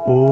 ओ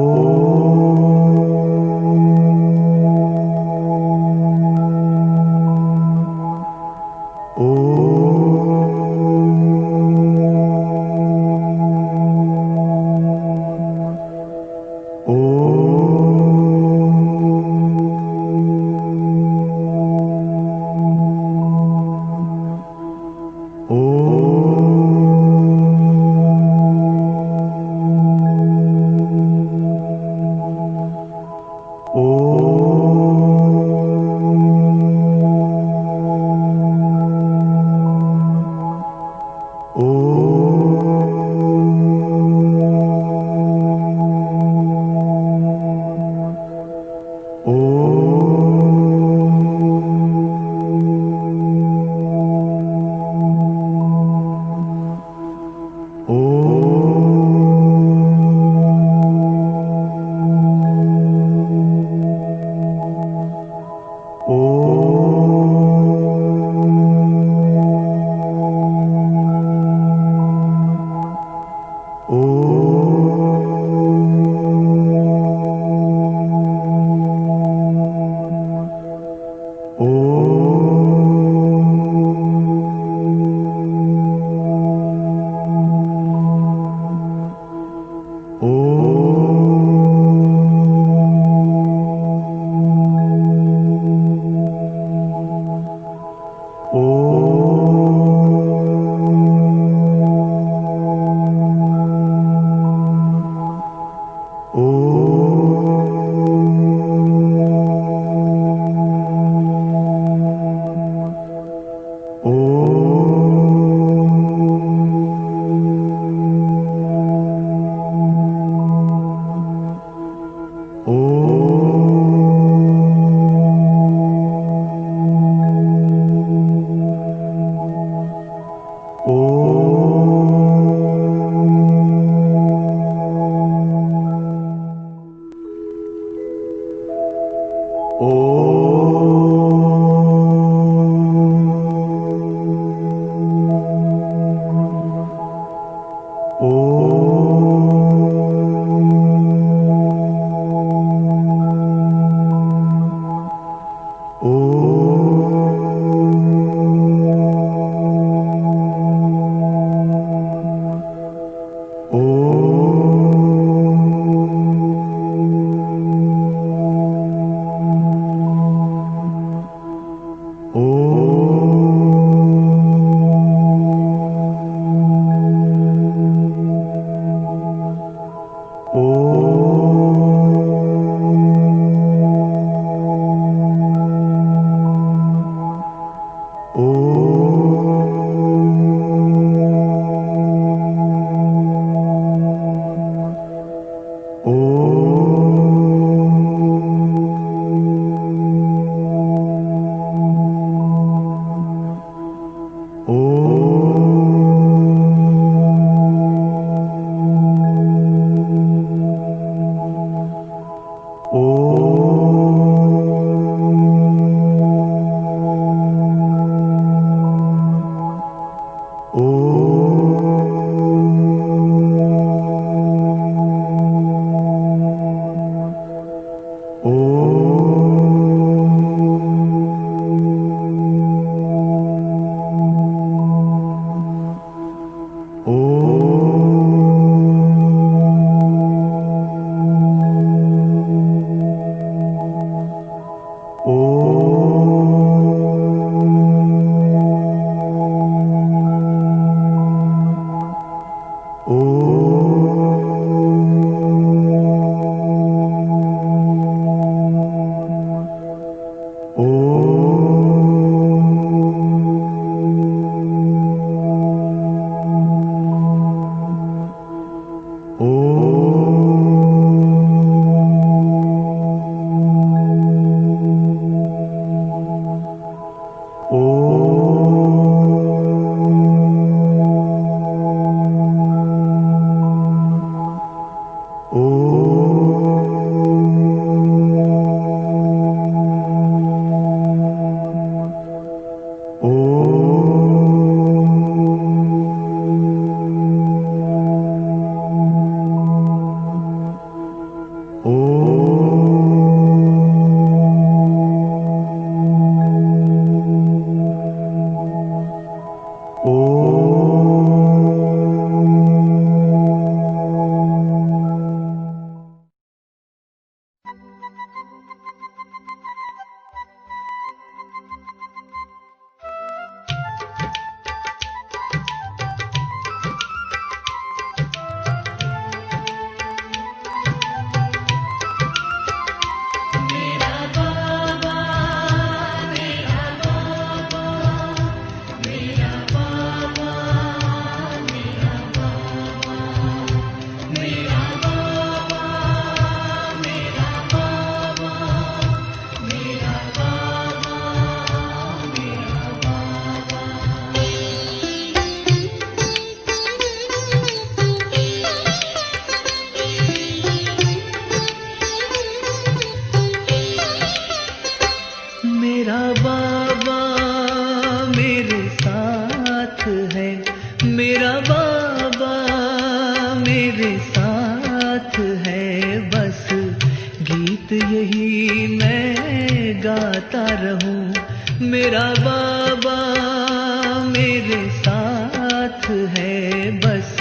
है, बस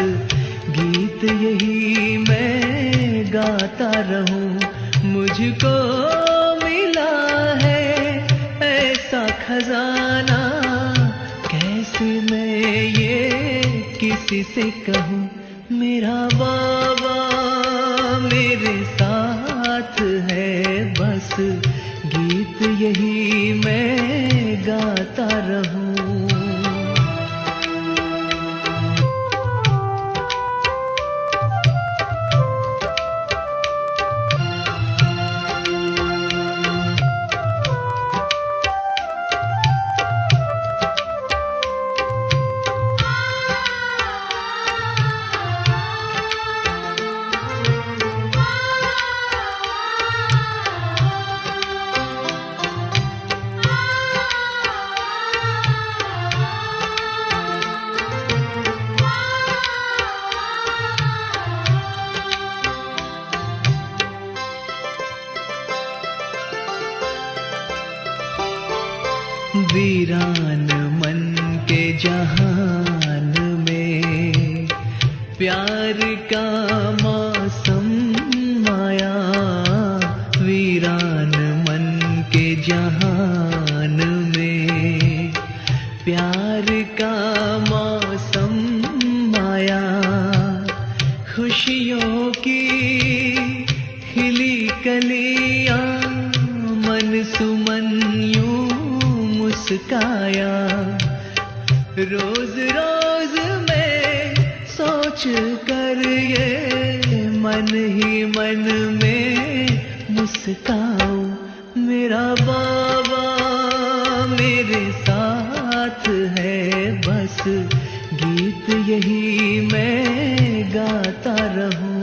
गीत यही मैं गाता रहूं। मुझको मिला है ऐसा खजाना, कैसे मैं ये किसी से कहूं। मेरा बाबा मेरे साथ है, बस गीत यही मैं गाता रहूं। वीरान मन के जहान में प्यार का मौसम आया। वीरान मन के जहान में प्यार का मौसम आया। खुशियों की खिली कलियां मन सुमन यूं मुस्काया। रोज रोज मैं सोच कर ये मन ही मन में मुस्काऊं। मेरा बाबा मेरे साथ है, बस गीत यही मैं गाता रहूं।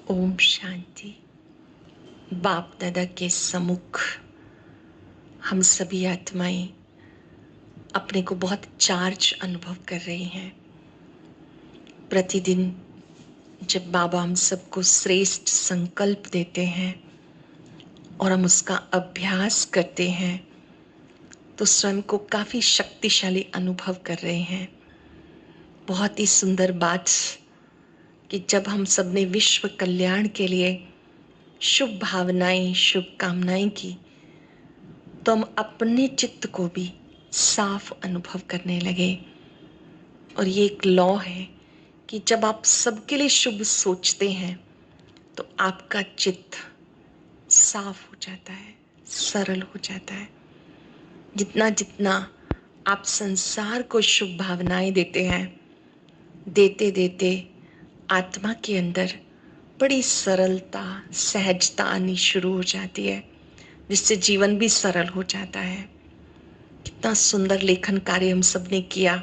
ओम शांति। बाप दादा के सम्मुख हम सभी आत्माएं अपने को बहुत चार्ज अनुभव कर रही हैं। प्रतिदिन जब बाबा हम सबको श्रेष्ठ संकल्प देते हैं और हम उसका अभ्यास करते हैं तो स्वयं को काफ़ी शक्तिशाली अनुभव कर रहे हैं। बहुत ही सुंदर बात कि जब हम सब ने विश्व कल्याण के लिए शुभ भावनाएं, शुभकामनाएं की तो हम अपने चित्त को भी साफ अनुभव करने लगे। और ये एक लॉ है कि जब आप सबके लिए शुभ सोचते हैं तो आपका चित्त साफ हो जाता है, सरल हो जाता है। जितना जितना आप संसार को शुभ भावनाएं देते हैं, देते देते आत्मा के अंदर बड़ी सरलता, सहजता आनी शुरू हो जाती है, जिससे जीवन भी सरल हो जाता है। कितना सुंदर लेखन कार्य हम सब ने किया।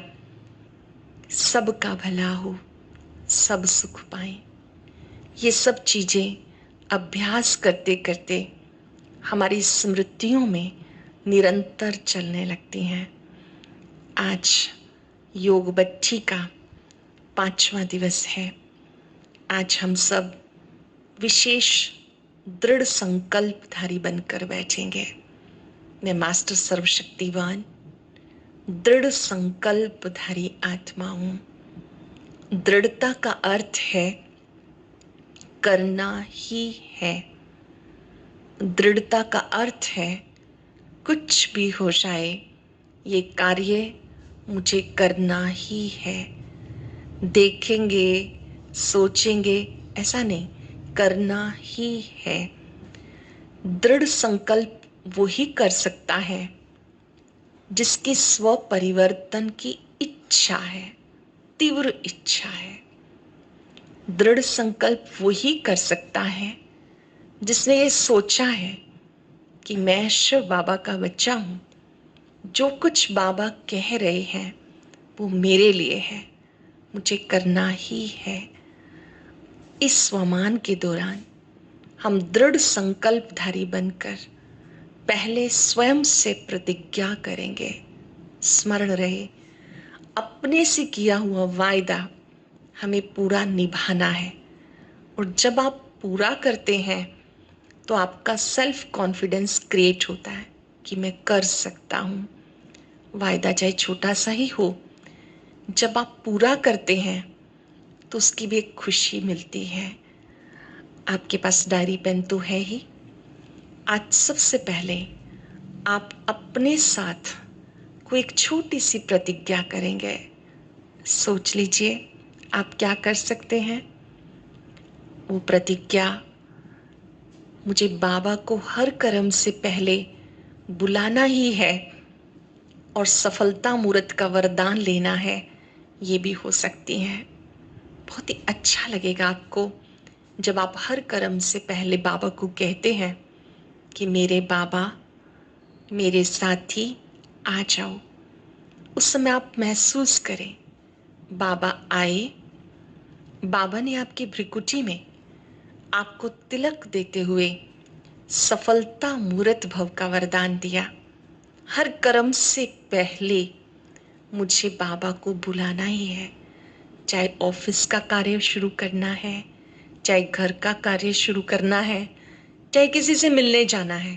सबका भला हो, सब सुख पाएं। ये सब चीज़ें अभ्यास करते करते हमारी स्मृतियों में निरंतर चलने लगती हैं। आज योग बच्ची का 5वां दिवस है। आज हम सब विशेष दृढ़ संकल्पधारी बनकर बैठेंगे। मैं मास्टर सर्वशक्तिवान दृढ़ संकल्पधारी आत्मा हूँ। दृढ़ता का अर्थ है करना ही है। दृढ़ता का अर्थ है कुछ भी हो जाए ये कार्य मुझे करना ही है। देखेंगे, सोचेंगे ऐसा नहीं, करना ही है। दृढ़ संकल्प वही कर सकता है जिसकी स्व परिवर्तन की इच्छा है, तीव्र इच्छा है। दृढ़ संकल्प वही कर सकता है जिसने ये सोचा है कि मैं शिव बाबा का बच्चा हूँ, जो कुछ बाबा कह रहे हैं वो मेरे लिए है, मुझे करना ही है। इस स्वमान के दौरान हम दृढ़ संकल्पधारी बनकर पहले स्वयं से प्रतिज्ञा करेंगे। स्मरण रहे, अपने से किया हुआ वायदा हमें पूरा निभाना है। और जब आप पूरा करते हैं तो आपका सेल्फ कॉन्फिडेंस क्रिएट होता है कि मैं कर सकता हूँ। वायदा चाहे छोटा सा ही हो, जब आप पूरा करते हैं तो उसकी भी एक खुशी मिलती है। आपके पास डायरी पेन तो है ही। आज सबसे पहले आप अपने साथ कोई एक छोटी सी प्रतिज्ञा करेंगे। सोच लीजिए आप क्या कर सकते हैं। वो प्रतिज्ञा, मुझे बाबा को हर कर्म से पहले बुलाना ही है और सफलता मूर्त का वरदान लेना है, ये भी हो सकती है। बहुत ही अच्छा लगेगा आपको जब आप हर कर्म से पहले बाबा को कहते हैं कि मेरे बाबा, मेरे साथी आ जाओ। उस समय आप महसूस करें बाबा आए। बाबा ने आपकी भ्रिकुटी में आपको तिलक देते हुए सफलता मूर्त भव का वरदान दिया। हर कर्म से पहले मुझे बाबा को बुलाना ही है। चाहे ऑफिस का कार्य शुरू करना है, चाहे घर का कार्य शुरू करना है, चाहे किसी से मिलने जाना है,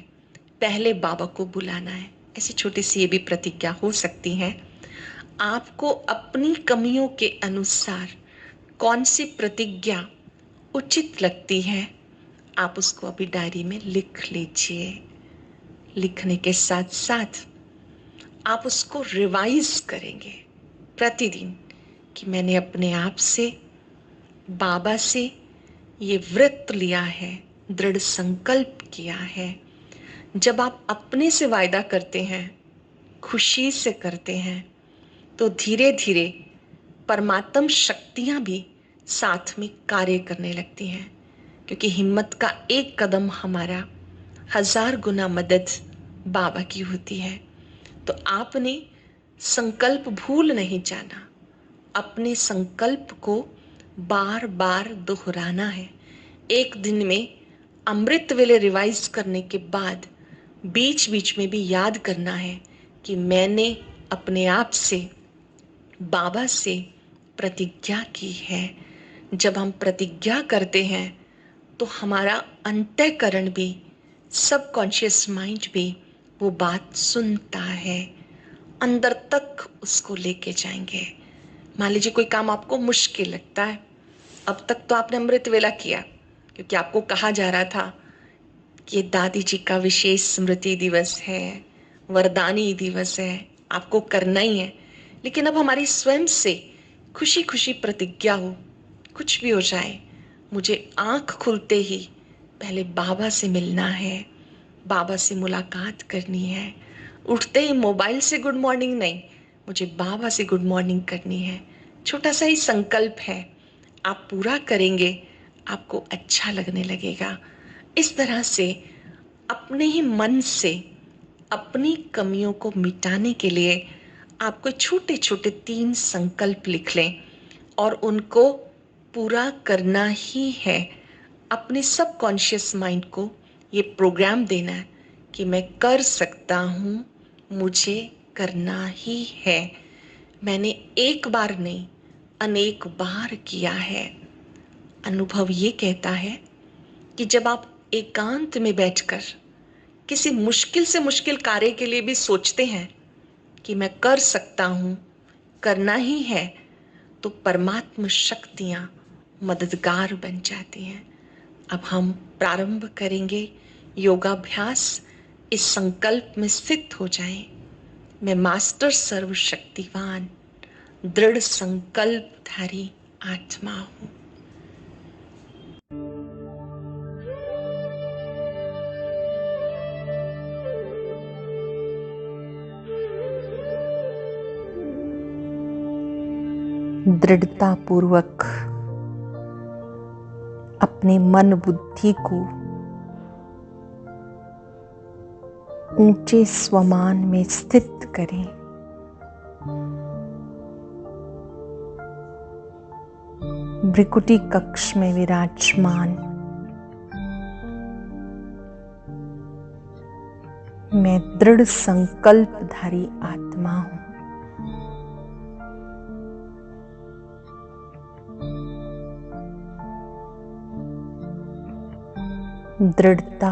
पहले बाबा को बुलाना है। ऐसी छोटी सी ये भी प्रतिज्ञा हो सकती है। आपको अपनी कमियों के अनुसार कौन सी प्रतिज्ञा उचित लगती है, आप उसको अभी डायरी में लिख लीजिए। लिखने के साथ साथ आप उसको रिवाइज करेंगे प्रतिदिन कि मैंने अपने आप से, बाबा से ये व्रत लिया है, दृढ़ संकल्प किया है। जब आप अपने से वायदा करते हैं, खुशी से करते हैं, तो धीरे धीरे परमात्म शक्तियाँ भी साथ में कार्य करने लगती हैं। क्योंकि हिम्मत का एक कदम हमारा 1000 गुना मदद बाबा की होती है। तो आपने संकल्प भूल नहीं जाना, अपने संकल्प को बार बार दोहराना है। एक दिन में अमृत वेले रिवाइज करने के बाद बीच बीच में भी याद करना है कि मैंने अपने आप से, बाबा से प्रतिज्ञा की है। जब हम प्रतिज्ञा करते हैं तो हमारा अंतःकरण भी, सबकॉन्शियस माइंड भी वो बात सुनता है, अंदर तक उसको लेके जाएंगे। मान लीजिए कोई काम आपको मुश्किल लगता है, अब तक तो आपने अमृत वेला किया क्योंकि आपको कहा जा रहा था कि ये दादी जी का विशेष स्मृति दिवस है, वरदानी दिवस है, आपको करना ही है। लेकिन अब हमारी स्वयं से खुशी खुशी प्रतिज्ञा हो, कुछ भी हो जाए, मुझे आंख खुलते ही पहले बाबा से मिलना है, बाबा से मुलाकात करनी है। उठते ही मोबाइल से गुड मॉर्निंग नहीं, मुझे बाबा से गुड मॉर्निंग करनी है। छोटा सा ही संकल्प है, आप पूरा करेंगे, आपको अच्छा लगने लगेगा। इस तरह से अपने ही मन से अपनी कमियों को मिटाने के लिए आपको छोटे छोटे 3 संकल्प लिख लें और उनको पूरा करना ही है। अपने सबकॉन्शियस माइंड को ये प्रोग्राम देना है कि मैं कर सकता हूँ, मुझे करना ही है। मैंने एक बार नहीं, अनेक बार किया है। अनुभव ये कहता है कि जब आप एकांत में बैठकर किसी मुश्किल से मुश्किल कार्य के लिए भी सोचते हैं कि मैं कर सकता हूँ, करना ही है, तो परमात्म शक्तियाँ मददगार बन जाती हैं। अब हम प्रारंभ करेंगे योगाभ्यास। इस संकल्प में स्थित हो जाएं, मैं मास्टर सर्वशक्तिवान दृढ़ संकल्पधारी आत्मा हूँ। दृढ़ता पूर्वक अपने मन बुद्धि को ऊंचे स्वमान में स्थित करें। भृकुटी कक्ष में विराजमान मैं दृढ़ संकल्पधारी आत्मा हूं। दृढ़ता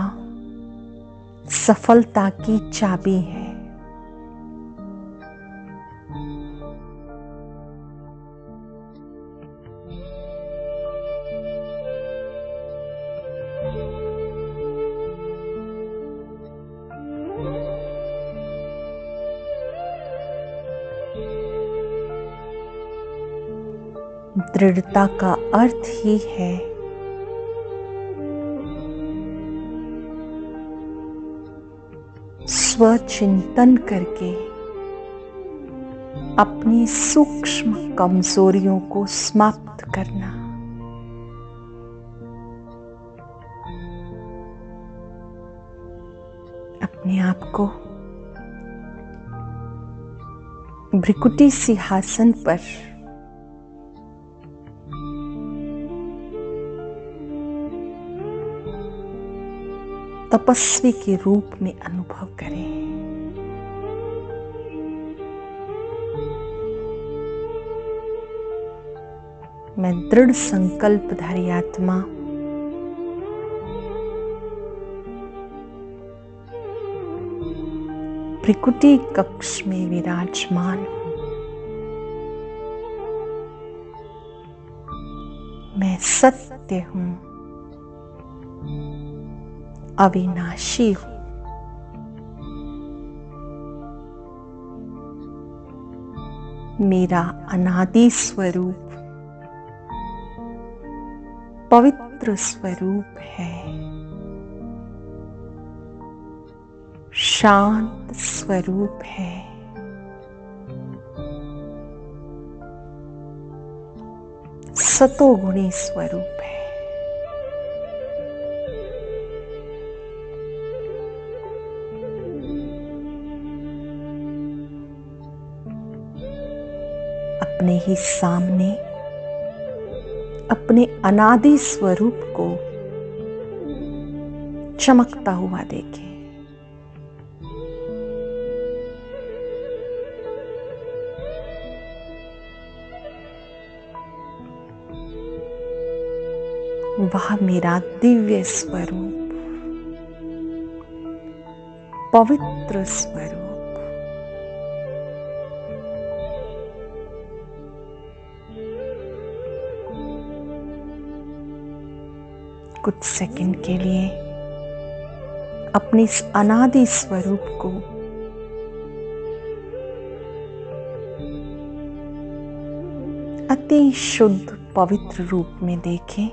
सफलता की चाबी है। दृढ़ता का अर्थ ही है स्वचिंतन करके अपनी सूक्ष्म कमजोरियों को समाप्त करना। अपने आप को भृकुटी सिंहासन पर तपस्वी के रूप में अनुभव करें। मैं दृढ़ संकल्पधारी आत्मा भृकुटी कक्ष में विराजमान हूं। मैं सत्य हूं, अविनाशी हूं। मेरा अनादि स्वरूप पवित्र स्वरूप है, शांत स्वरूप है, सतोगुणी स्वरूप है। अपने ही सामने अपने अनादि स्वरूप को चमकता हुआ देखें। वह मेरा दिव्य स्वरूप, पवित्र स्वरूप कुछ सेकंड के लिए अपने इस अनादि स्वरूप को अति शुद्ध पवित्र रूप में देखें।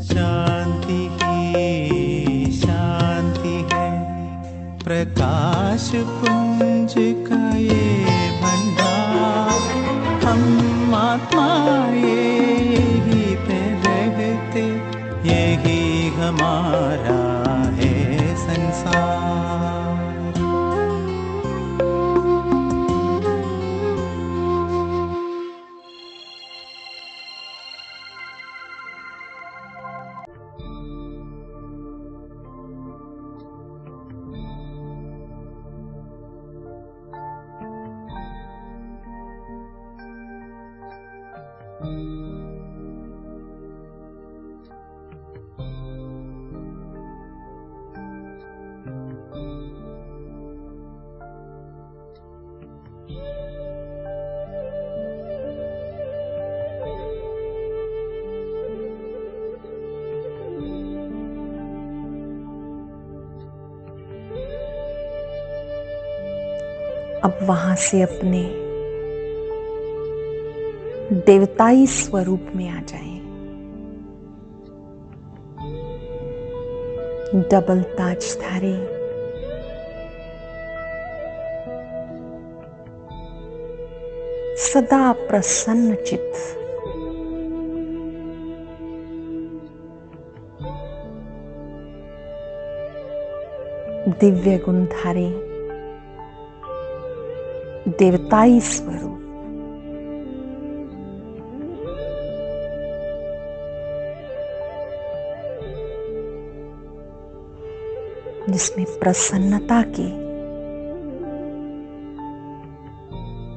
शांति ही शांति है, प्रकाश पुंज का ये भंडार। हम आत्माएं यही पे रहते, यही हमारा है संसार। अब वहां से अपने देवताई स्वरूप में आ जाएं। डबल ताजधारी, सदा प्रसन्न चित्त, दिव्य गुणधारी, देवताई स्वरूप, जिसमें प्रसन्नता की,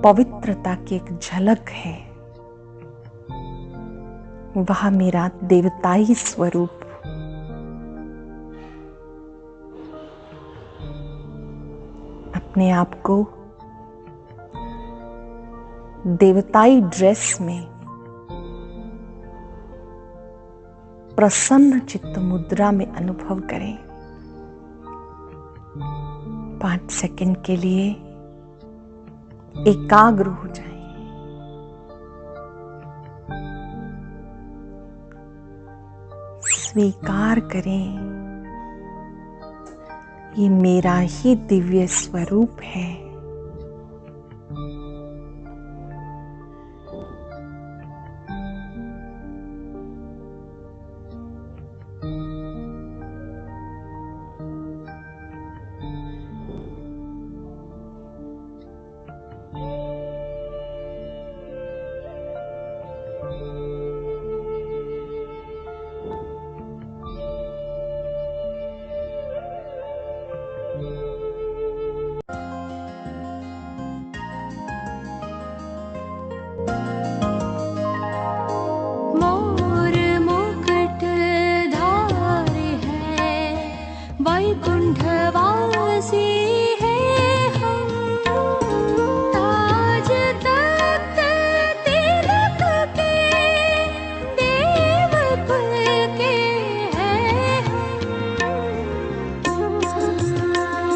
पवित्रता की एक झलक है। वह मेरा देवताई स्वरूप अपने आप को देवताई ड्रेस में प्रसन्न चित्त मुद्रा में अनुभव करें। 5 सेकंड के लिए एकाग्र हो जाएं। स्वीकार करें, ये मेरा ही दिव्य स्वरूप है। वैकुंठवासी है हम, ताज तख्त तिलक के देवकुल के हैं नमः शिवाय।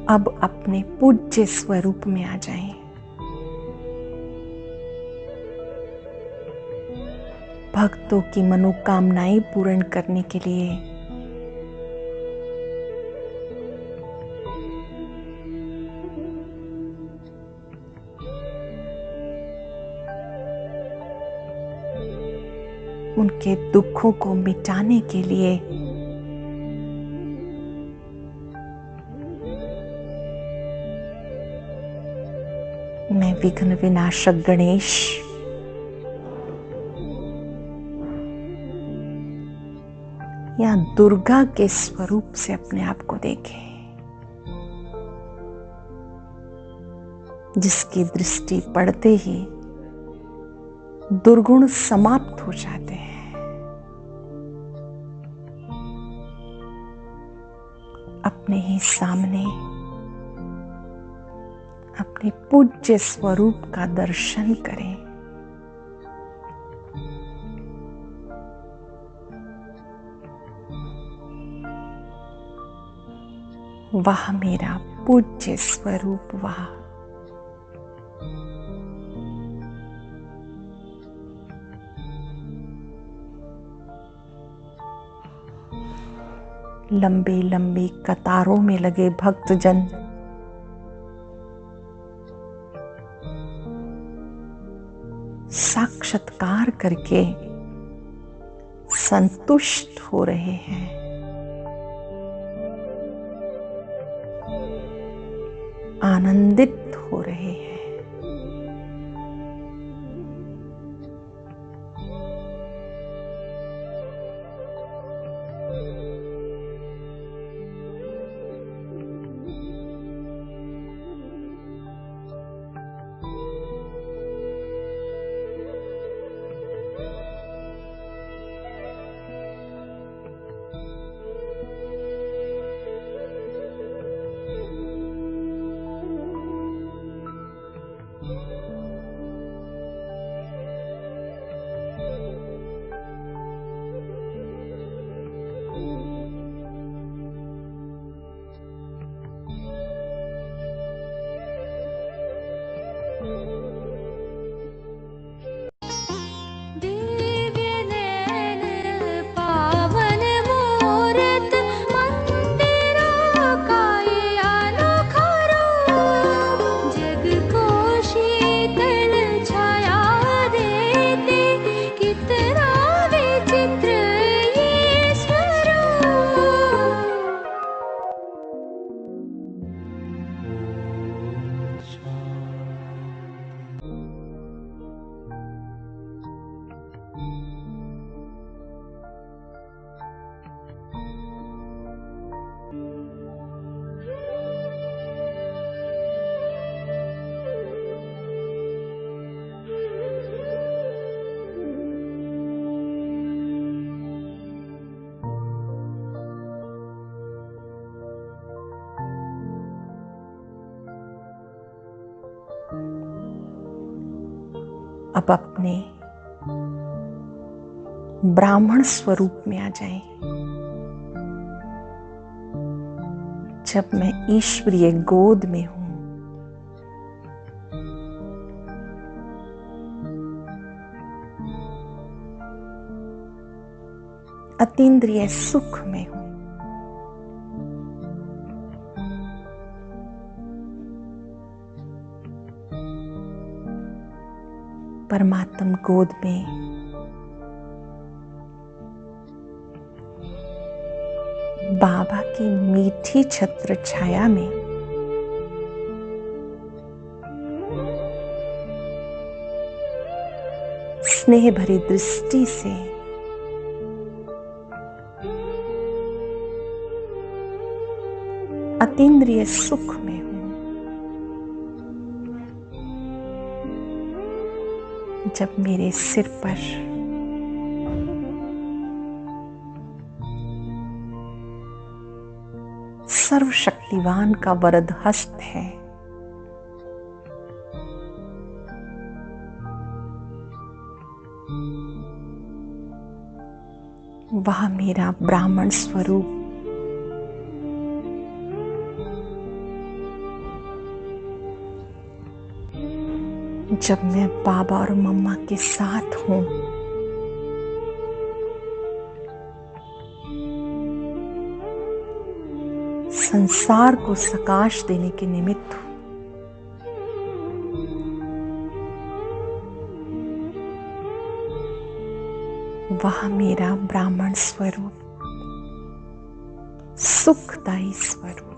अब अपने पूज्य स्वरूप में आ जाएं। भक्तों की मनोकामनाएं पूर्ण करने के लिए उनके दुखों को मिटाने के लिए मैं विघ्न विनाशक गणेश या दुर्गा के स्वरूप से अपने आप को देखें, जिसकी दृष्टि पड़ते ही दुर्गुण समाप्त हो जाते हैं। अपने ही सामने अपने पूज्य स्वरूप का दर्शन करें। वाह मेरा पूज्य स्वरूप, वाह। लंबी लंबी कतारों में लगे भक्तजन साक्षात्कार करके संतुष्ट हो रहे हैं। आनंदित हो रहे हैं। अब अपने ब्राह्मण स्वरूप में आ जाएं। जब मैं ईश्वरीय गोद में हूं, अतीन्द्रिय सुख में हूं, परमात्म गोद में बाबा की मीठी छत्र छाया में स्नेह भरी दृष्टि से अतीन्द्रिय सुख में हूं। जब मेरे सिर पर सर्वशक्तिवान का वरद हस्त है, वह मेरा ब्राह्मण स्वरूप जब मैं बाबा और मम्मा के साथ हूं, संसार को प्रकाश देने के निमित्त हूं। वह मेरा ब्राह्मण स्वरूप, सुखदायी स्वरूप।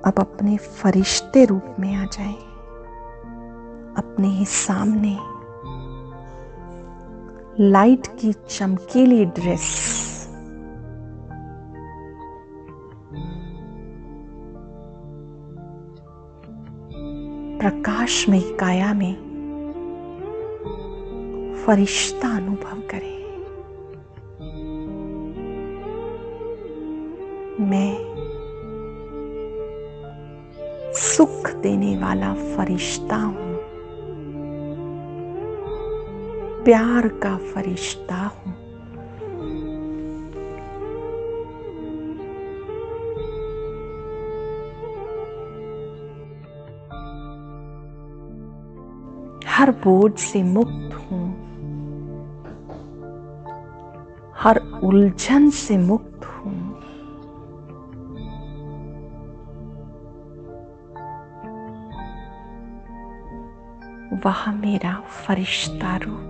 अब अपने फरिश्ते रूप में आ जाएं, अपने ही सामने लाइट की चमकीली ड्रेस, प्रकाशमयी काया में फरिश्ता अनुभव करें। मैं सुख देने वाला फरिश्ता हूं, प्यार का फरिश्ता हूं। हर बोझ से मुक्त हूं, हर उलझन से मुक्त हूं। वह मेरा फरिश्ता रूप।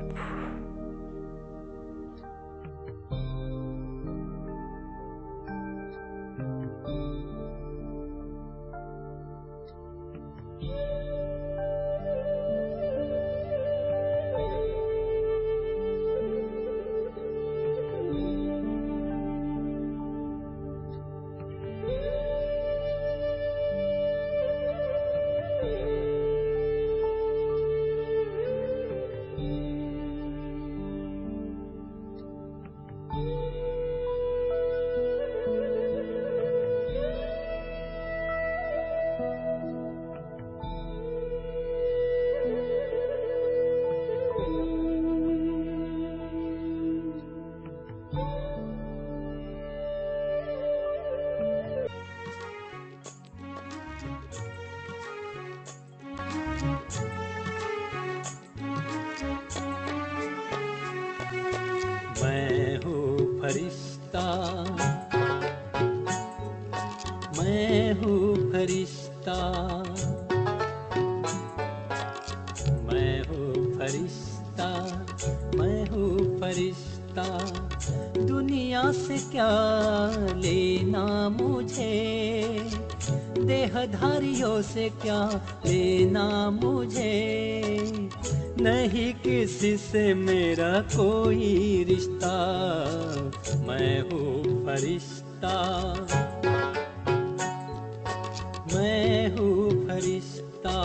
मैं हूँ फरिश्ता, मैं हूँ फरिश्ता, मैं हूँ फरिश्ता, मैं हूँ फरिश्ता। दुनिया से क्या लेना मुझे, देहधारियों से क्या लेना मुझे, नहीं किसी से मेरा कोई रिश्ता। मैं हूँ फरिश्ता, मैं हूँ फरिश्ता।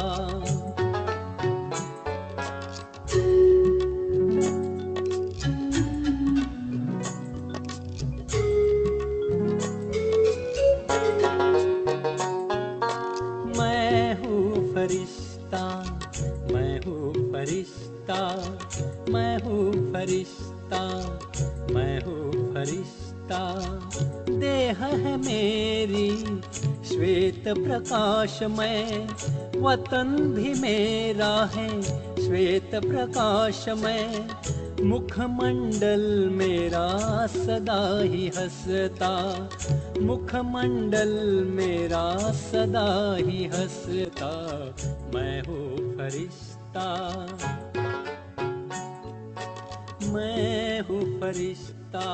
मैं हूँ फरिश्ता, मैं हूँ फरिश्ता, मैं हूँ फरिश्ता, मैं हूँ फरिश्ता। देह है मेरी श्वेत प्रकाशमय, वतन भी मेरा है श्वेत प्रकाशमय। मुखमंडल मेरा सदा ही हंसता, मुखमंडल मेरा सदा ही हंसता। मैं हूँ फरिश्ता, मैं हूँ फरिश्ता।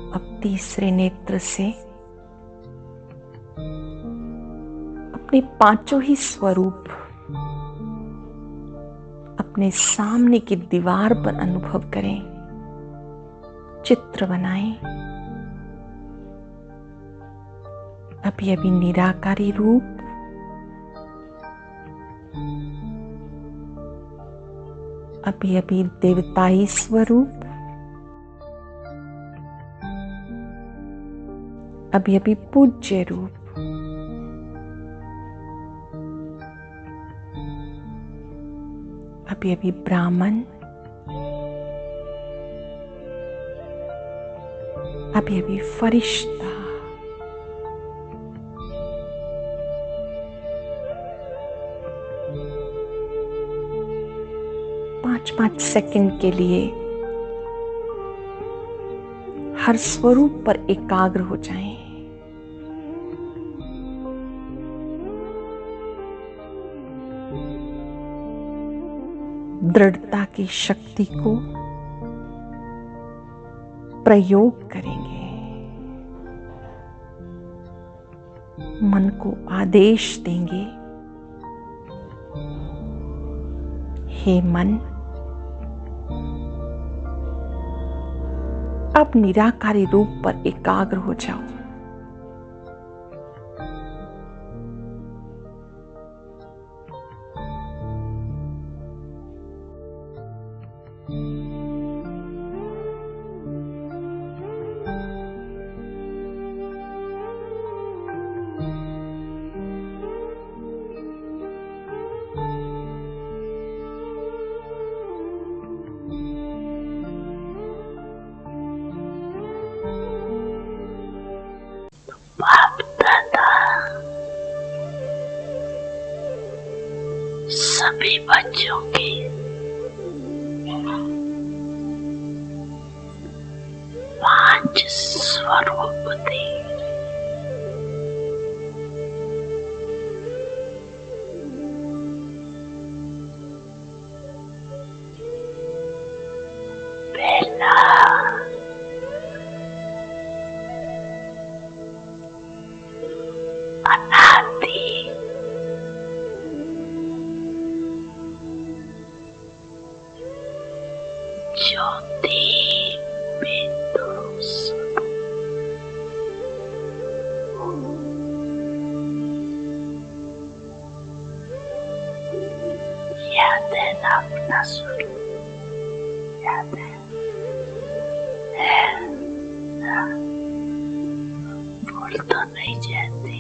अब तीसरे नेत्र से अपने पांचों ही स्वरूप अपने सामने की दीवार पर अनुभव करें, चित्र बनाएं। अभी अभी निराकारी रूप, अभी अभी देवताई स्वरूप, अभी अभी पूज्य रूप, अभी अभी ब्राह्मण, अभी अभी फरिश्ता, 5-5 सेकंड के लिए हर स्वरूप पर एकाग्र हो जाएं। दृढ़ता की शक्ति को प्रयोग करेंगे। मन को आदेश देंगे, हे मन, अब निराकारी रूप पर एकाग्र हो जाओ। सभी बच्चों की पांच स्वरूप थे। पहला अनादि, ज्योति बिंदु याद है ना अपना स्वरूप? याद है? भूल तो नहीं जाती।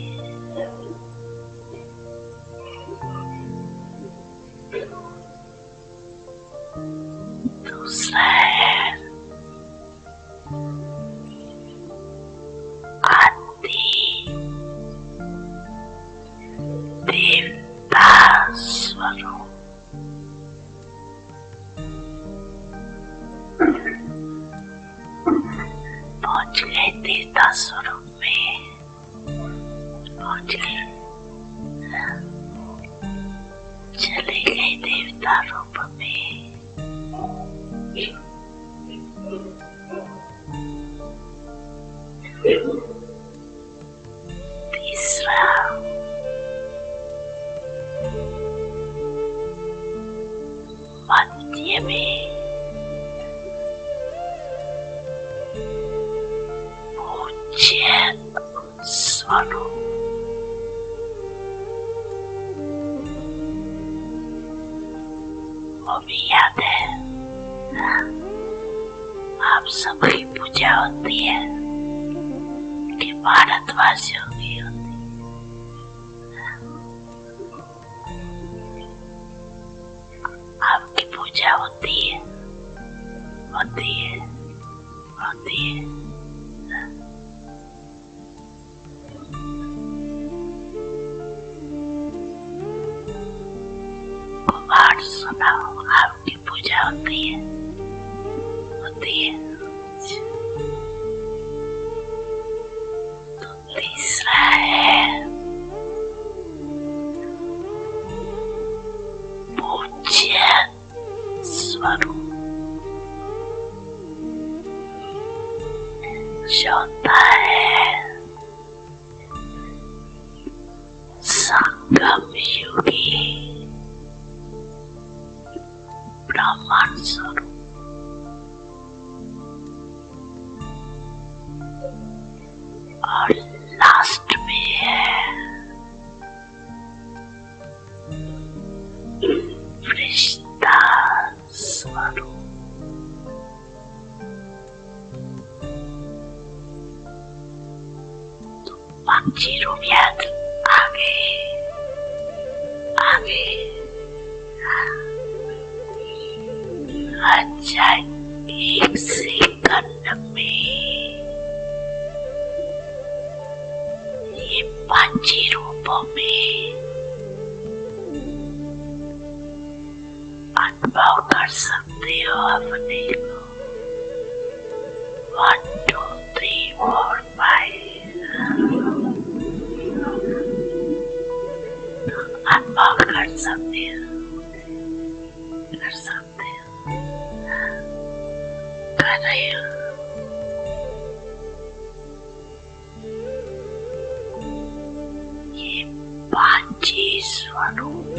दूसरा है आदि देवता स्वरूप। पहुंच गए देवता स्वरूप में, पहुंच गए, चले गए देवता रूप में। तीसरा मध्य में पूज्य स्वरूप। वो भी याद है? आप सबकी पूजा होती है कि भारतवासियों की होती है? आपकी पूजा होती है, होती है, होती है। कुमार सुनाओ, आपकी पूजा होती है, होती है। तो तीसरा है पूज्य स्वरूप। चौथा है संगम योगी ब्राह्मण स्वरूप। और लास्ट में है फरिश्ता स्वरूप। तो पंछी रूप याद आगे आगे। अच्छा, एक सेकंड में ये पंछी रूपों में अनुभव कर सकते हो अपने को। 1 2 3 4 5 अनुभव कर सकते हो, कर सकते हो, कर रहे हो। ये पांची स्वरूप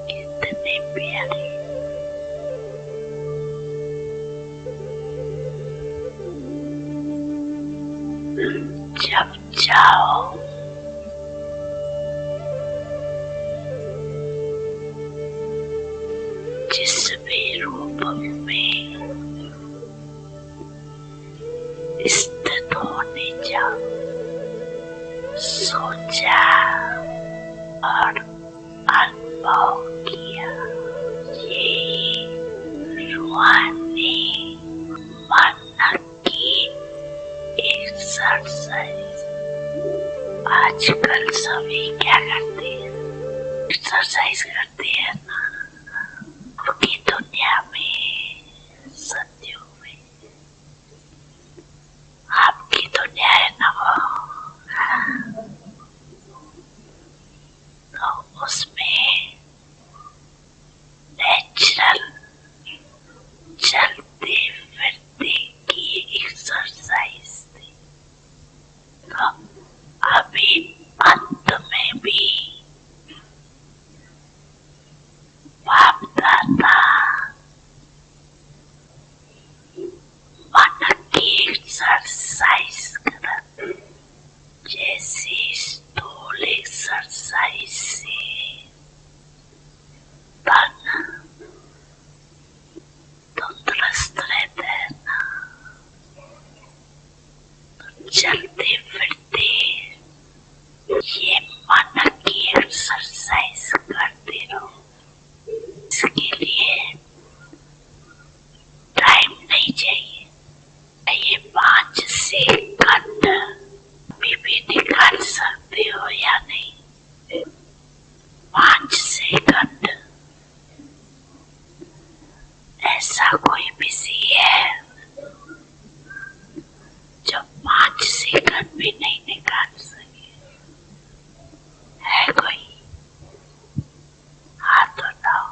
कितने प्यारे। जब जाओ जिस भी रूप में स्थित होने जाओ, सोचा और अनुभव किया, ये रूहानी मन की एक एक्सरसाइज। आजकल सभी क्या करते हैं? एक्सरसाइज करते हैं ना। आपकी दुनिया में, सत्यों में आपकी दुनिया है ना वो, तो उसमें नेचुरल चलते फिरते की एक्सरसाइज थी। तो अभी अंत में भी बाप दादा मन की एक्सरसाइज करत, जैसे स्थूल एक्सरसाइज से तन तंदुरुस्त रहता है ना। तो चलते फिरते ये मन की एक्सरसाइज करते रहो। इसके लिए टाइम नहीं चाहिए। ये 5 सेकंड अभी भी निकाल सकते हो या नहीं? 5 सेकंड। ऐसा कोई बिजी है जो 5 सेकंड भी नहीं निकाल सके? है कोई? हाथ उठाओ।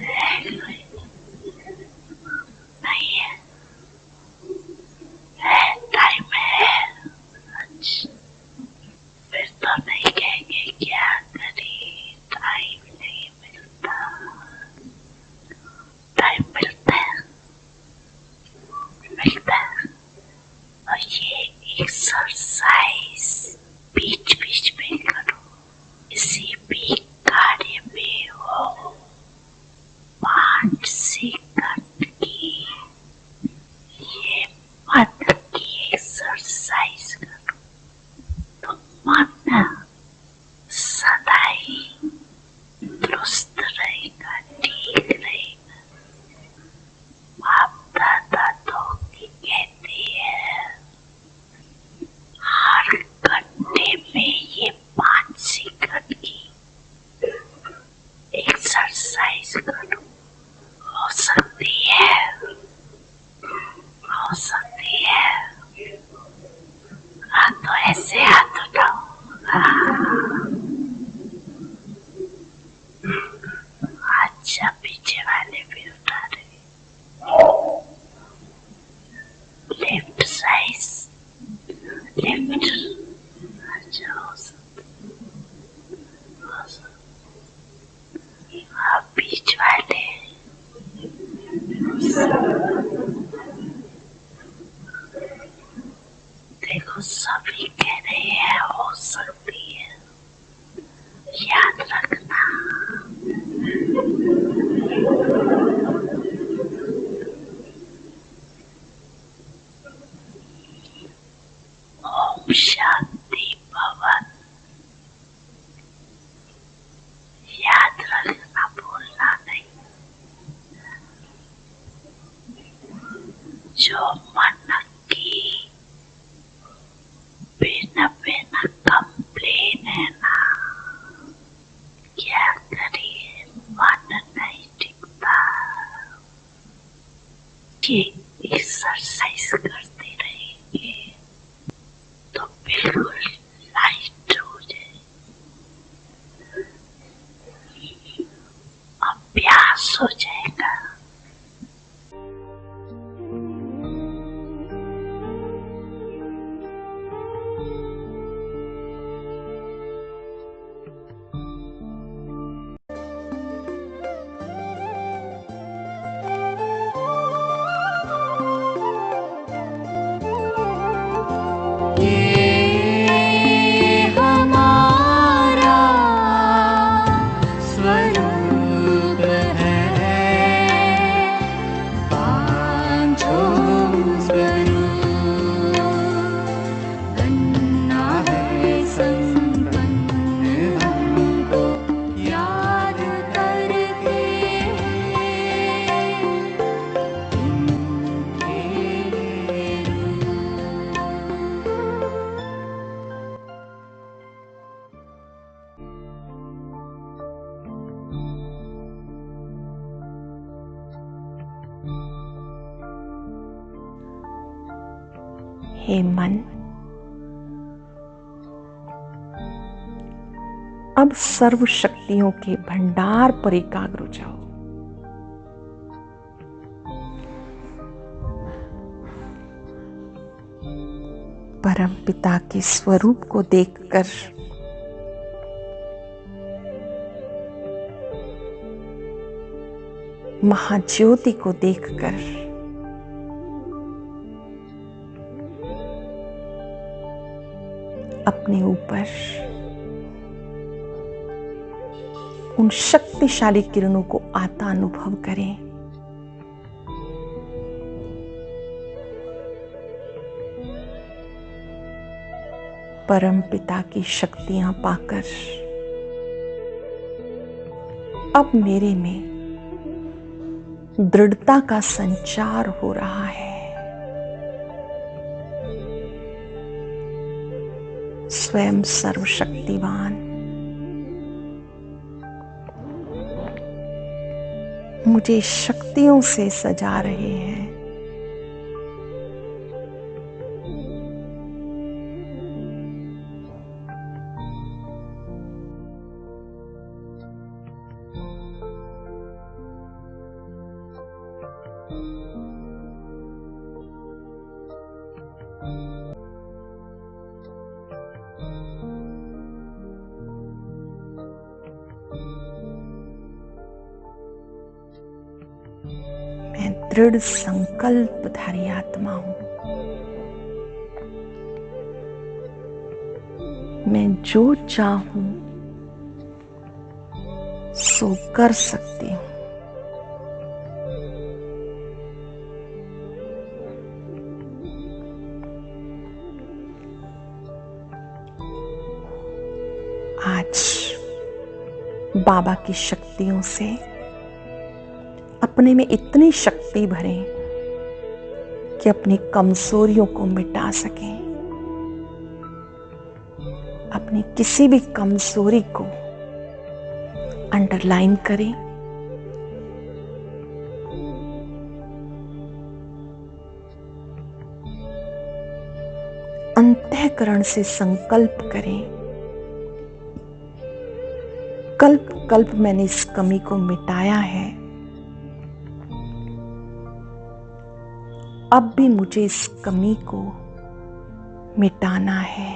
है कोई? नहीं है? है, टाइम है। अच्छा, फिर तो नहीं कहेंगे क्या करें, टाइम नहीं मिलता। टाइम मिलता है, मिलता है। और ये एक्सरसाइज बीच बीच में करो। किसी भी कार्य में हो 5 सेकंड की ये मन की एक्सरसाइज करो, तो मन सदा ही दुरुस्त रहेगा, ठीक रहेगा। बाप दादा तो कहते हैं हर घंटे में ये 5 सेकंड की एक्सरसाइज करो। हो सकती है, हो सकती है। तो ऐसे हाथ उठाओ। अच्छा, पीछे वाले भी उठा रहे। Left side, left. अच्छा, हो सकता, हो सकता। हाँ, बीच वाले। देखो सभी कह रहे हैं हो सकती है, याद रखना। ओम शांति भवन। याद रखना, भूलना नहीं। जो मन की बिना बिना कंप्लेन है ना, क्या करिए, मन नहीं टिकता। ये एक्सरसाइज करते रहेंगे तो बिल्कुल लाइट हो जाए, अभ्यास हो जाएगा। हे मन, अब सर्व शक्तियों के भंडार पर एकाग्र हो जाओ। परम पिता के स्वरूप को देखकर महाज्योति को देखकर अपने ऊपर उन शक्तिशाली किरणों को आता अनुभव करें। परम पिता की शक्तियां पाकर अब मेरे में दृढ़ता का संचार हो रहा है। स्वयं सर्वशक्तिवान मुझे शक्तियों से सजा रहे हैं। मैं दृढ़ संकल्पधारी आत्मा हूं। मैं जो चाहूं सो कर सकती हूं। आज बाबा की शक्तियों से अपने में इतनी शक्ति भरें कि अपनी कमजोरियों को मिटा सकें। अपनी किसी भी कमजोरी को अंडरलाइन करें। अंतःकरण से संकल्प करें, कल्प कल्प मैंने इस कमी को मिटाया है, अब भी मुझे इस कमी को मिटाना है।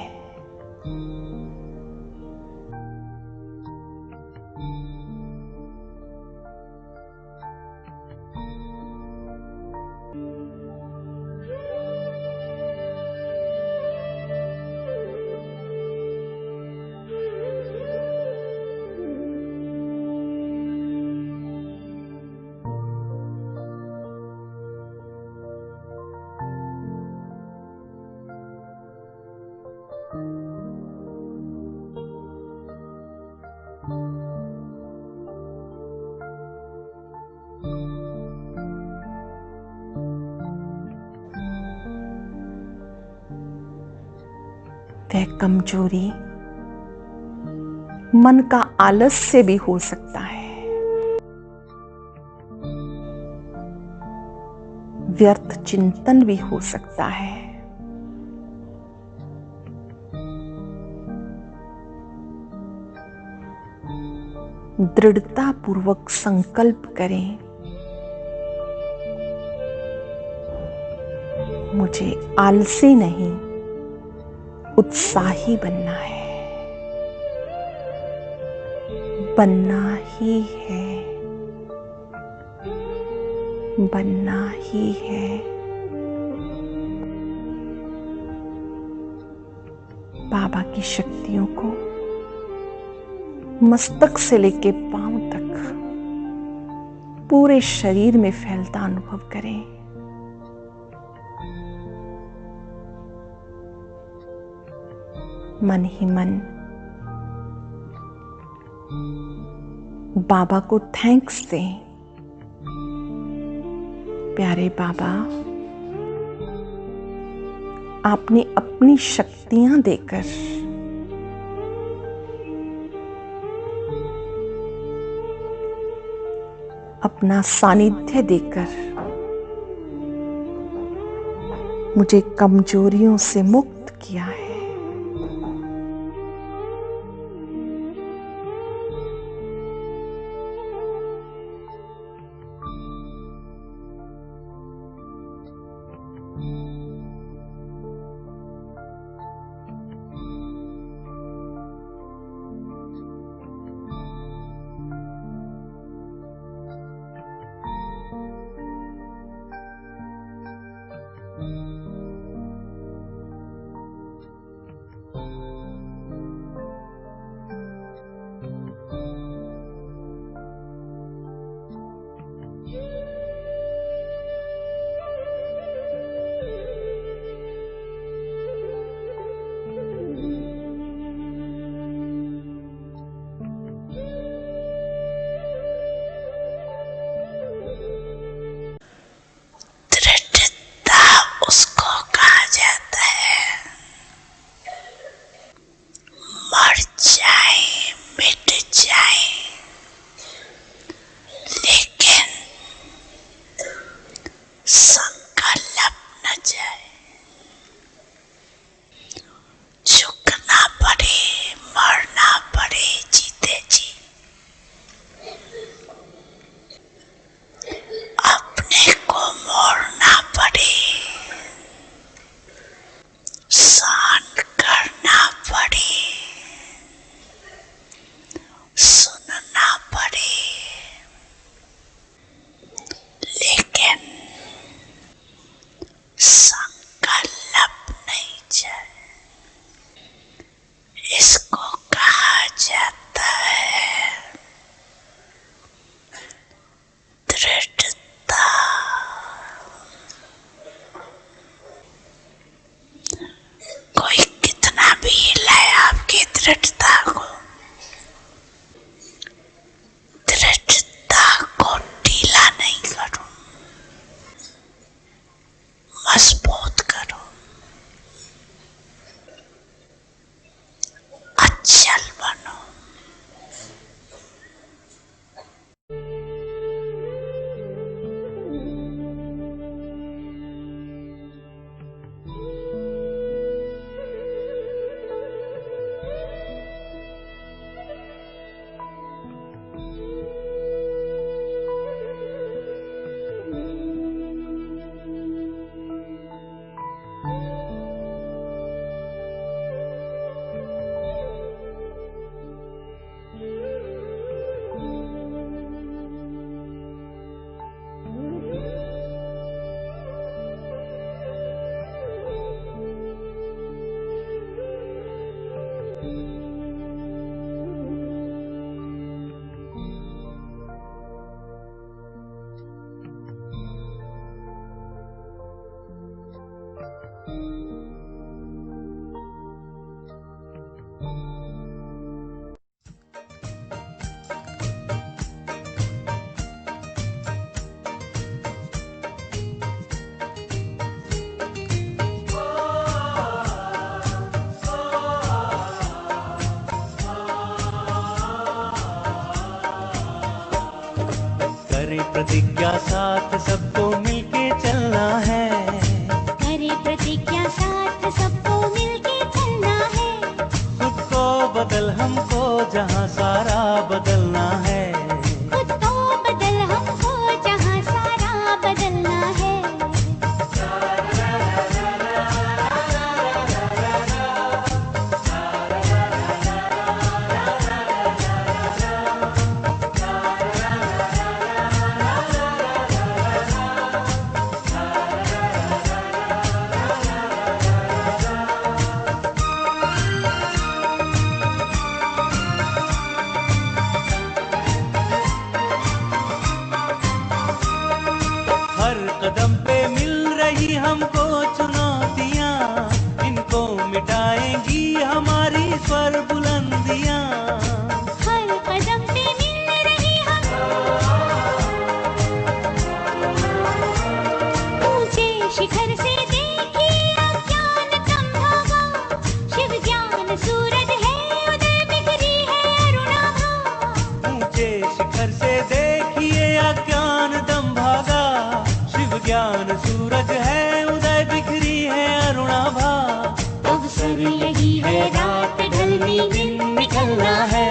वह कमजोरी मन का आलस्य भी हो सकता है, व्यर्थ चिंतन भी हो सकता है, दृढ़ता पूर्वक संकल्प करें, मुझे आलसी नहीं उत्साही बनना है, बनना ही है, बनना ही है। बाबा की शक्तियों को मस्तक से लेके पांव तक पूरे शरीर में फैलता अनुभव करें। मन ही मन बाबा को थैंक्स दें। प्यारे बाबा, आपने अपनी शक्तियां देकर अपना सानिध्य देकर मुझे कमजोरियों से मुक्त किया है। उसको कहा जाता है मर जाए मिट जाए लेकिन संकल्प न जाए। झुकना पड़े मरना पड़े जीते जी अपने को मोड़ना पड़े सहन करना पड़े सुनना पड़े लेकिन संकल्प नहीं जाए। इसको कहा जाता है दृढ़ता। कोई कितना भी हिलाए आपकी दृढ़ता को ढीला नहीं करो, मजबूत करो, अचल बनो। करे प्रतिज्ञा साथ सबको मिलके चलना है। करे प्रतिज्ञा साथ सबको मिलके चलना है। खुद को बदल हमको जहाँ सारा बदलना है। खुद को बदल हमको जहाँ सारा बदलना है। हर कदम पे मिल रही हमको चुनौतियाँ, इनको मिटाएंगी हमारी स्वर बुलंदियाँ। हर कदम पे मिल रही ऊंचे शिखर से देखिए अज्ञान कम होगा। शिव ज्ञान सूरज है उदय बिखरी है अरुणाभा। ऊंचे शिखर से देखिए अज्ञान दम भागा। शिव ज्ञान सूरज है उदय बिखरी है यही है रात ढलनी दिन निकलना है,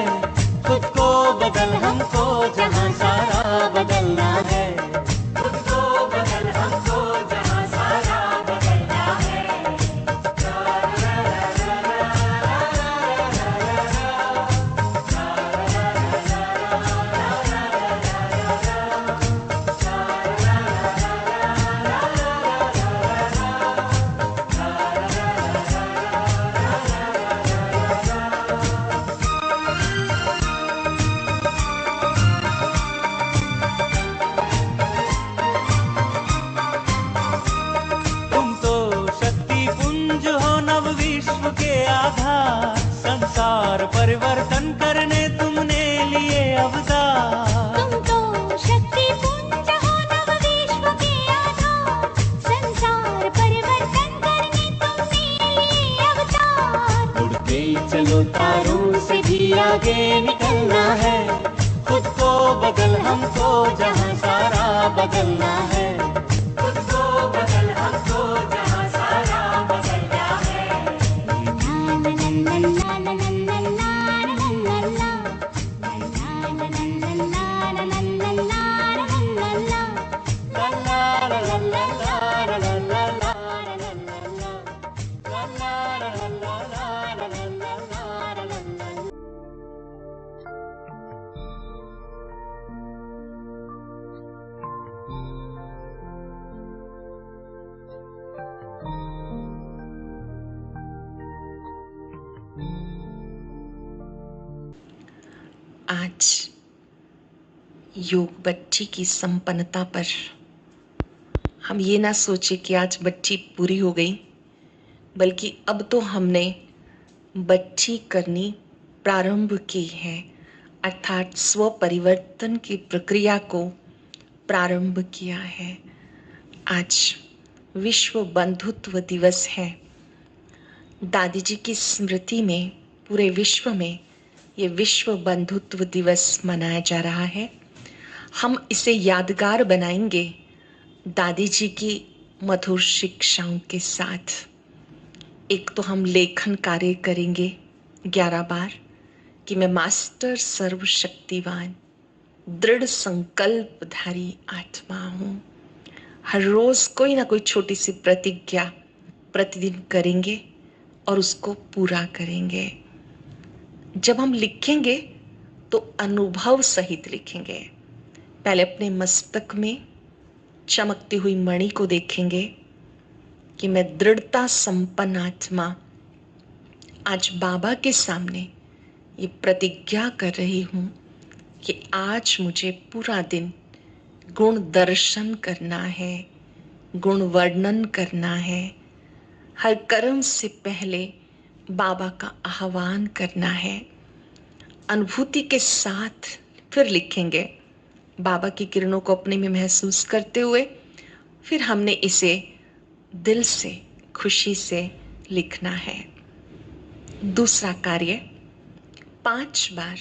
खुद को बदल हमको जहां सारा बदलना है, खुद को बदल हमको जहां सारा बदलना है। तुम तो शक्ति पुंज हो नव विश्व के आधार, संसार परिवर्तन करने तुमने लिए अवतार। तुम तो शक्ति पुंज हो नव विश्व के आधार, संसार परिवर्तन करने तुमने लिए अवतार। उड़ते चलो तारों से भी आगे निकलना है, खुद को बदल हमको जहां सारा बदलना है, खुद को बदल हमको जहां सारा बदलना है। आज योग बच्ची की संपन्नता पर हम ये ना सोचे कि आज बच्ची पूरी हो गई, बल्कि अब तो हमने बच्ची करनी प्रारंभ की है, अर्थात स्व परिवर्तन की प्रक्रिया को प्रारंभ किया है। आज विश्व बंधुत्व दिवस है। दादी जी की स्मृति में पूरे विश्व में ये विश्व बंधुत्व दिवस मनाया जा रहा है। हम इसे यादगार बनाएंगे दादी जी की मधुर शिक्षाओं के साथ। एक तो हम लेखन कार्य करेंगे 11 बार कि मैं मास्टर सर्वशक्तिवान दृढ़ संकल्पधारी आत्मा हूँ। हर रोज कोई ना कोई छोटी सी प्रतिज्ञा प्रतिदिन करेंगे और उसको पूरा करेंगे। जब हम लिखेंगे तो अनुभव सहित लिखेंगे। पहले अपने मस्तक में चमकती हुई मणि को देखेंगे कि मैं दृढ़ता संपन्न आत्मा आज बाबा के सामने ये प्रतिज्ञा कर रही हूँ कि आज मुझे पूरा दिन गुण दर्शन करना है, गुण वर्णन करना है। हर कर्म से पहले बाबा का आह्वान करना है। अनुभूति के साथ फिर लिखेंगे, बाबा की किरणों को अपने में महसूस करते हुए फिर हमने इसे दिल से खुशी से लिखना है। दूसरा कार्य 5 बार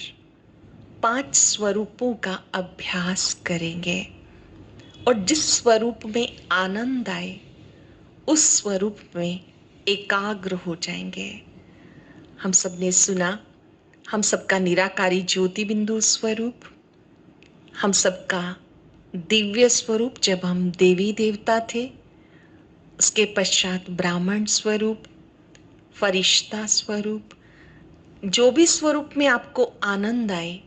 5 स्वरूपों का अभ्यास करेंगे और जिस स्वरूप में आनंद आए उस स्वरूप में एकाग्र हो जाएंगे। हम सब ने सुना, हम सबका निराकारी ज्योति बिंदु स्वरूप, हम सबका दिव्य स्वरूप जब हम देवी देवता थे, उसके पश्चात ब्राह्मण स्वरूप, फरिश्ता स्वरूप। जो भी स्वरूप में आपको आनंद आए,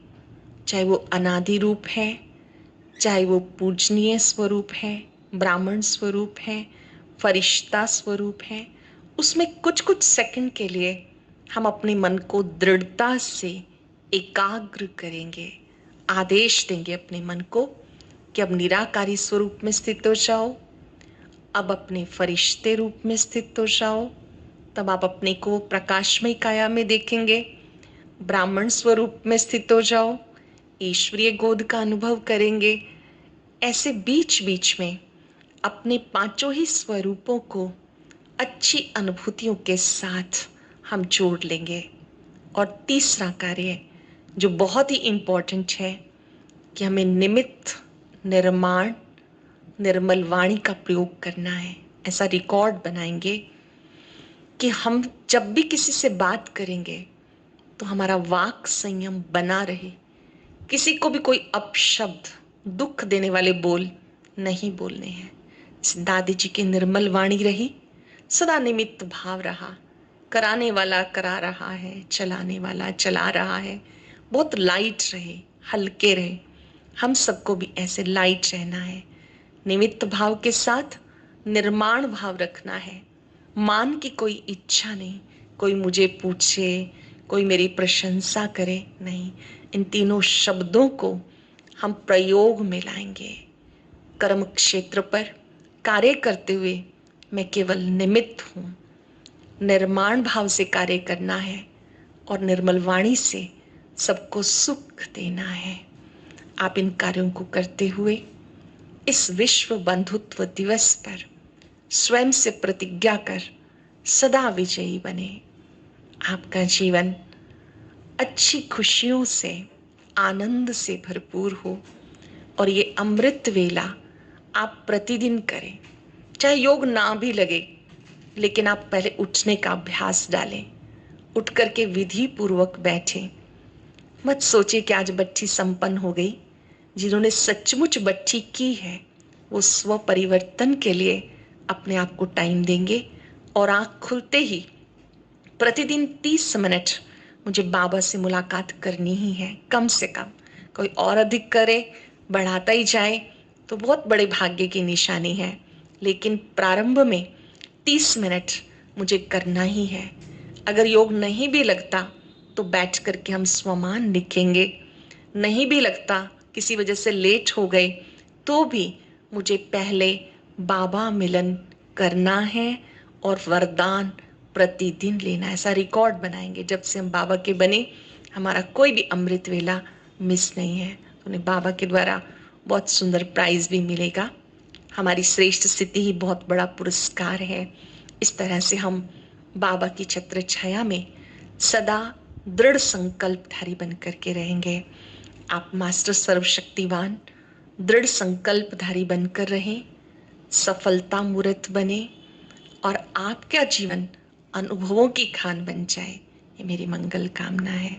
चाहे वो अनादि रूप है, चाहे वो पूजनीय स्वरूप है, ब्राह्मण स्वरूप है, फरिश्ता स्वरूप है, उसमें कुछ कुछ सेकंड के लिए हम अपने मन को दृढ़ता से एकाग्र करेंगे। आदेश देंगे अपने मन को कि अब निराकारी स्वरूप में स्थित हो जाओ, अब अपने फरिश्ते रूप में स्थित हो जाओ। तब आप अपने को प्रकाशमय काया में देखेंगे। ब्राह्मण स्वरूप में स्थित हो जाओ, ईश्वरीय गोद का अनुभव करेंगे। ऐसे बीच बीच में अपने 5 ही स्वरूपों को अच्छी अनुभूतियों के साथ हम जोड़ लेंगे। और तीसरा कार्य जो बहुत ही इम्पोर्टेंट है कि हमें निमित्त निर्माण निर्मल वाणी का प्रयोग करना है। ऐसा रिकॉर्ड बनाएंगे कि हम जब भी किसी से बात करेंगे तो हमारा वाक संयम बना रहे, किसी को भी कोई अपशब्द, दुख देने वाले बोल नहीं बोलने हैं। दादी जी की निर्मल वाणी रही, सदा निमित्त भाव रहा, कराने वाला करा रहा है, चलाने वाला चला रहा है। बहुत लाइट रहे, हल्के रहे। हम सबको भी ऐसे लाइट रहना है, निमित्त भाव के साथ निर्माण भाव रखना है। मान की कोई इच्छा नहीं, कोई मुझे पूछे, कोई मेरी प्रशंसा करे, नहीं। इन तीनों शब्दों को हम प्रयोग में लाएंगे। कर्म क्षेत्र पर कार्य करते हुए मैं केवल निमित्त हूँ। निर्माण भाव से कार्य करना है और निर्मल वाणी से सबको सुख देना है। आप इन कार्यों को करते हुए इस विश्व बंधुत्व दिवस पर स्वयं से प्रतिज्ञा कर सदा विजयी बने। आपका जीवन अच्छी खुशियों से, आनंद से भरपूर हो और ये अमृत वेला आप प्रतिदिन करें। चाहे योग ना भी लगे, लेकिन आप पहले उठने का अभ्यास डालें। उठ करके विधि पूर्वक बैठें। मत सोचिए कि आज बच्ची संपन्न हो गई। जिन्होंने सचमुच बच्ची की है वो स्व परिवर्तन के लिए अपने आप को टाइम देंगे और आँख खुलते ही प्रतिदिन 30 मिनट मुझे बाबा से मुलाकात करनी ही है, कम से कम। कोई और अधिक करे, बढ़ाता ही जाए तो बहुत बड़े भाग्य की निशानी है, लेकिन प्रारंभ में 30 मिनट मुझे करना ही है। अगर योग नहीं भी लगता तो बैठ करके हम स्वमान लिखेंगे। नहीं भी लगता, किसी वजह से लेट हो गए, तो भी मुझे पहले बाबा मिलन करना है और वरदान प्रतिदिन लेना। ऐसा रिकॉर्ड बनाएंगे, जब से हम बाबा के बने हमारा कोई भी अमृत वेला मिस नहीं है। तो उन्हें बाबा के द्वारा बहुत सुंदर प्राइज भी मिलेगा। हमारी श्रेष्ठ स्थिति ही बहुत बड़ा पुरस्कार है। इस तरह से हम बाबा की छत्र छाया में सदा दृढ़ संकल्पधारी बन करके रहेंगे। आप मास्टर सर्वशक्तिवान दृढ़ संकल्पधारी बनकर रहें, सफलता मूर्त बने और आपका जीवन अनुभवों की खान बन जाए। ये मेरी मंगल कामना है।